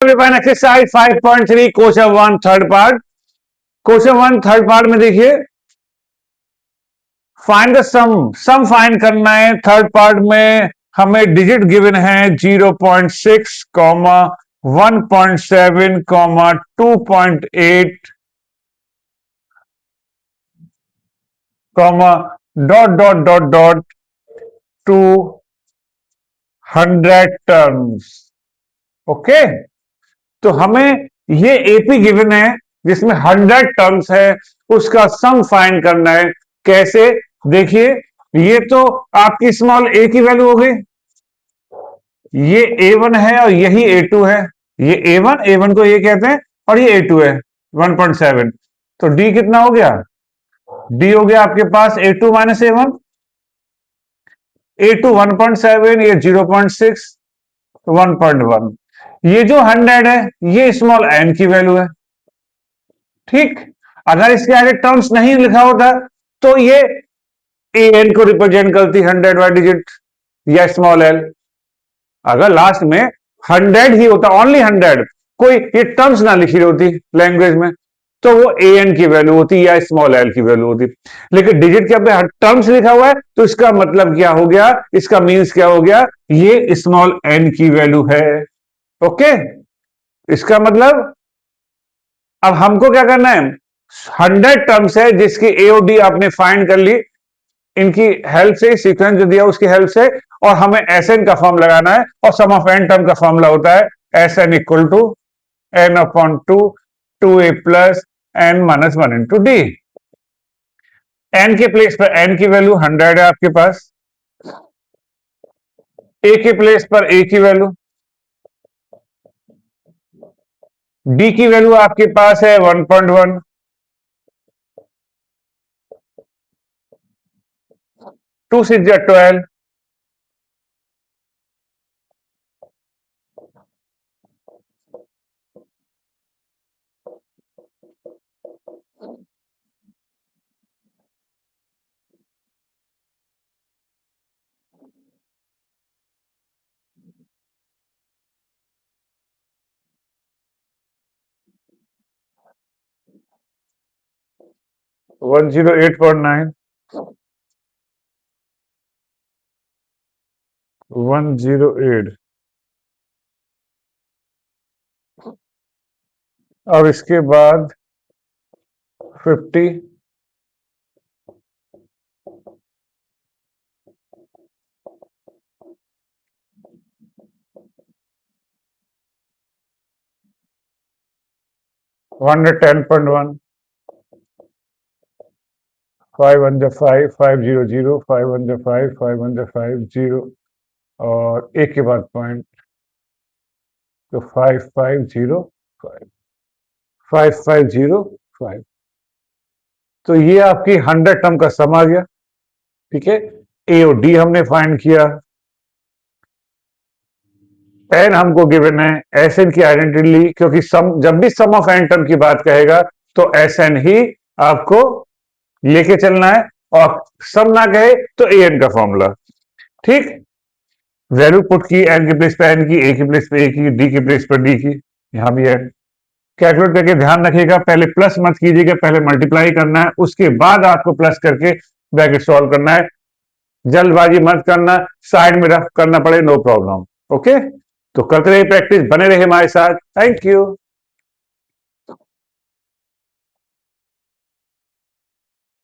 Exercise 5.3 question 1 third part. Question 1 third part में देखिए, find the sum find करना है। थर्ड पार्ट में हमें डिजिट गिवन है 0.6, 1.7, 2.8, dot dot dot dot 200 terms. Okay, तो हमें ये एपी गिवन है जिसमें 100 टर्म्स है, उसका सम फाइंड करना है। कैसे? देखिए, ये तो आपकी स्मॉल ए की वैल्यू हो गई, ये A1 है और यही A2 है। ये A1 को ये कहते हैं और ये A2 है 1.7। तो D कितना हो गया? D हो गया आपके पास A2 माइनस A1। A2 1.7, ये 0.6, 1.1। ये जो 100 है ये स्मॉल n की वैल्यू है। ठीक, अगर इसके आगे टर्म्स नहीं लिखा होता तो ये an को रिप्रेजेंट करती 100 वाई डिजिट या स्मॉल l। अगर लास्ट में 100 ही होता, ओनली 100, कोई ये टर्म्स ना लिखी होती लैंग्वेज में, तो वो an की वैल्यू होती या स्मॉल l की वैल्यू होती। लेकिन डिजिट के पे टर्म्स लिखा हुआ है तो इसका मतलब क्या हो गया? इसका मीन्स क्या हो गया? ये स्मॉल n की वैल्यू है। ओके, इसका मतलब अब हमको क्या करना है? 100 टर्म्स है जिसकी ए और डी आपने फाइंड कर ली, इनकी हेल्प से, सीक्वेंस जो दिया उसकी हेल्प से, और हमें एस एन का फॉर्म लगाना है। और सम ऑफ एन टर्म का फॉर्मूला होता है S n equal to n upon 2a plus n minus 1 into d. N के प्लेस पर एन की वैल्यू 100 है आपके पास, ए के प्लेस पर ए की वैल्यू, डी की वैल्यू आपके पास है 1.1, 2 6 12, 108.9, 108। अब इसके बाद 50, 110.1, 5 1 जा 5, 5 0 0, 5 1 जा 5, 5 1 जा 5 0, और एक के बाद पॉइंट, तो 5 5 0 5, 5 5 0 5। तो ये आपकी 100 टर्म का सम आ गया। ठीक है, ए और डी हमने फाइंड किया, एन हमको गिवन है, एस एन की आइडेंटिटी ली, क्योंकि सम, जब भी सम ऑफ एन टर्म की बात कहेगा तो एस एन ही आपको लेके चलना है, और सम ना कहे तो ए एन का फॉर्मूला। ठीक, वैल्यू पुट की, एन के प्लेस पे एन की, ए के प्लेस पे ए की, डी के प्लेस पर डी की, यहां भी एन। कैलकुलेट करके ध्यान रखिएगा, पहले प्लस मत कीजिएगा, पहले मल्टीप्लाई करना है, उसके बाद आपको प्लस करके ब्रैकेट सॉल्व करना है। जल्दबाजी मत करना, साइड में रफ करना पड़े, नो प्रॉब्लम। ओके, तो करते रहिए प्रैक्टिस, बने रहिए हमारे साथ। Thank you.